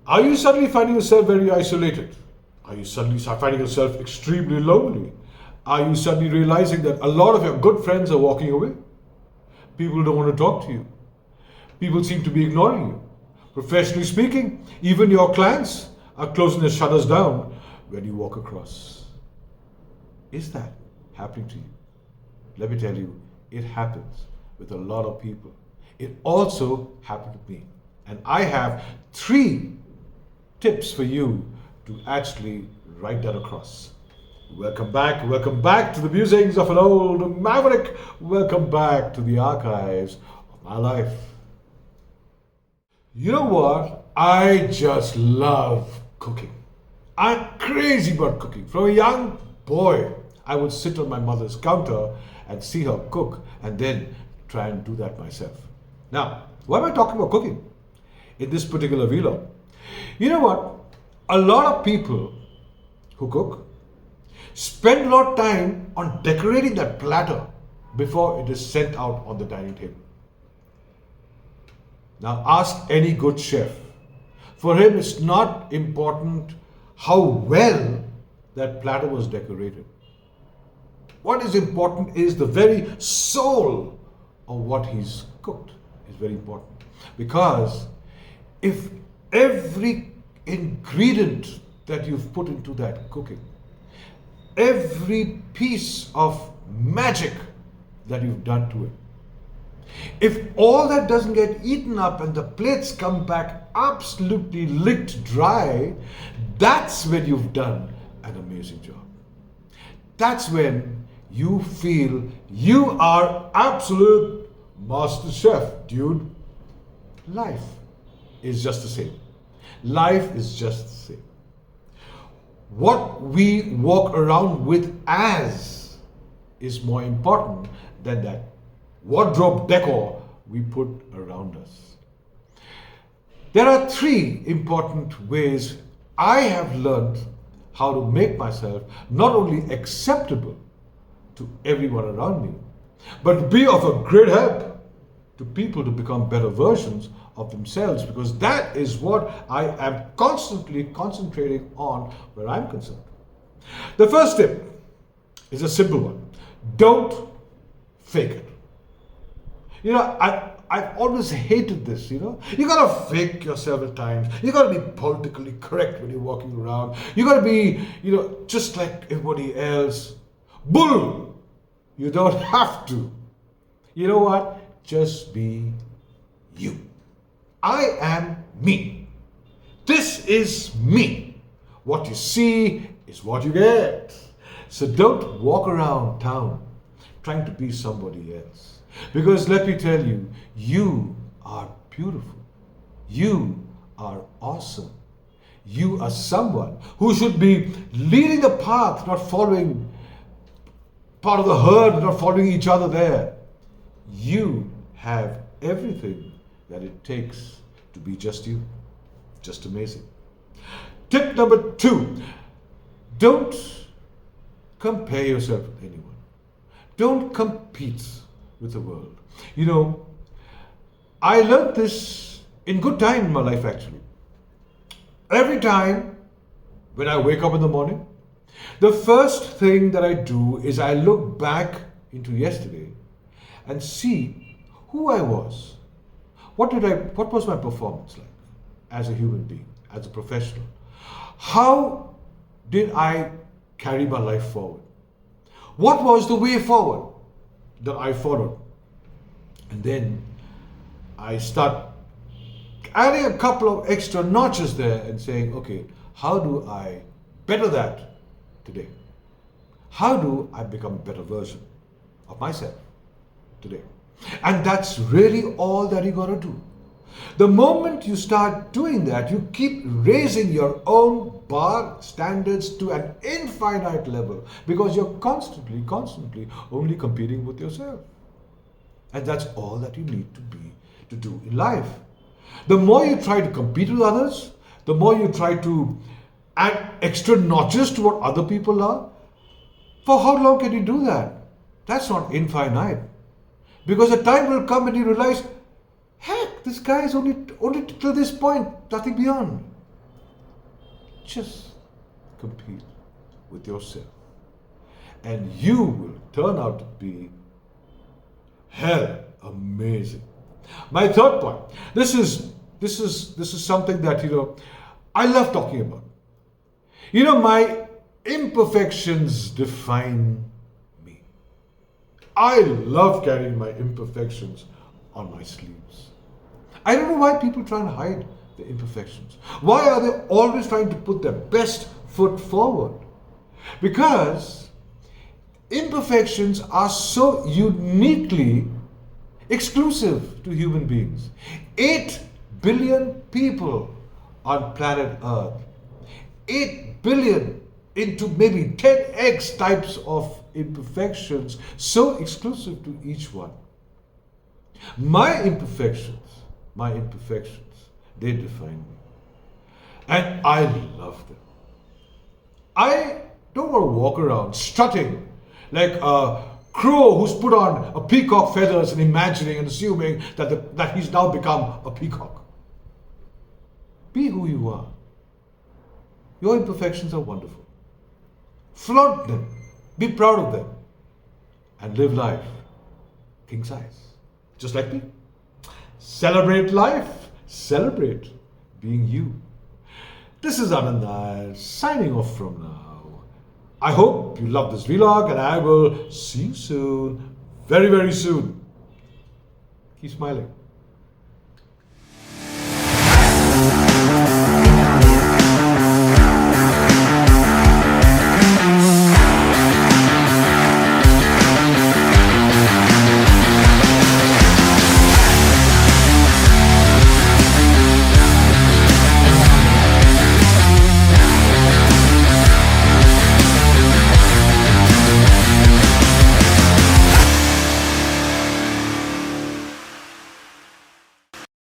Are you suddenly finding yourself very isolated? Are you suddenly finding yourself extremely lonely? Are you suddenly realizing that a lot of your good friends are walking away? People don't want to talk to you. People seem to be ignoring you. Professionally speaking, even your clients are closing their shutters down when you walk across. Is that happening to you? Let me tell you, it happens with a lot of people. It also happened to me. And I have 3 tips for you to actually write that across. Welcome back to the musings of an old maverick. Welcome back to the archives of my life. You know what? I just love cooking. I'm crazy about cooking. From a young boy, I would sit on my mother's counter and see her cook and then try and do that myself. Now, why am I talking about cooking in this particular vlog? You know what? A lot of people who cook spend a lot of time on decorating that platter before it is sent out on the dining table. Now ask any good chef. For him, it's not important how well that platter was decorated. What is important is the very soul of what he's cooked is very important. Because if every ingredient that you've put into that cooking, every piece of magic that you've done to it, if all that doesn't get eaten up and the plates come back absolutely licked dry, that's when you've done an amazing job. That's when you feel you are absolute master chef, dude. Life is just the same. Life is just the same. What we walk around with as is more important than that wardrobe decor we put around us. There are 3 important ways I have learned how to make myself not only acceptable to everyone around me, but be of a great help to people to become better versions of themselves, because that is what I am constantly concentrating on where I'm concerned. The first tip is a simple one. Don't fake it. You know, I've always hated this, you know. You gotta fake yourself at times. You gotta be politically correct when you're walking around. You gotta be, you know, just like everybody else. Bull! You don't have to. You know what? Just be you. I am me. This is me. What you see is what you get. So don't walk around town trying to be somebody else. Because let me tell you, you are beautiful. You are awesome. You are someone who should be leading the path, not following part of the herd, not following each other there. You have everything that it takes to be just you. Just amazing. Tip number 2, don't compare yourself with anyone. Don't compete with the world. You know, I learned this in good time in my life actually. Every time when I wake up in the morning, the first thing that I do is I look back into yesterday and see who I was. What was my performance like as a human being, as a professional? How did I carry my life forward? What was the way forward that I followed? And then I start adding a couple of extra notches there and saying, okay, how do I better that today? How do I become a better version of myself today? And that's really all that you gotta do. The moment you start doing that, you keep raising your own bar standards to an infinite level, because you're constantly only competing with yourself. And that's all that you need to do in life. The more you try to compete with others, the more you try to add extra notches to what other people are. For how long can you do that? That's not infinite. Because a time will come and you realize, heck, this guy is only till this point, nothing beyond. Just compete with yourself. And you will turn out to be hell amazing. My third point. This is something that I love talking about. My imperfections define me. I love carrying my imperfections on my sleeves. I don't know why people try and hide their imperfections. Why are they always trying to put their best foot forward? Because imperfections are so uniquely exclusive to human beings. 8 billion people on planet Earth. 8 billion into maybe 10x types of imperfections, so exclusive to each one. My imperfections, they define me. And I love them. I don't want to walk around strutting like a crow who's put on a peacock feathers and imagining and assuming that he's now become a peacock. Be who you are. Your imperfections are wonderful. Flaunt them. Be proud of them. And live life king size. Just like me. Celebrate life. Celebrate being you. This is Anand Nair signing off from now. I hope you love this vlog and I will see you soon. Very, very soon. Keep smiling.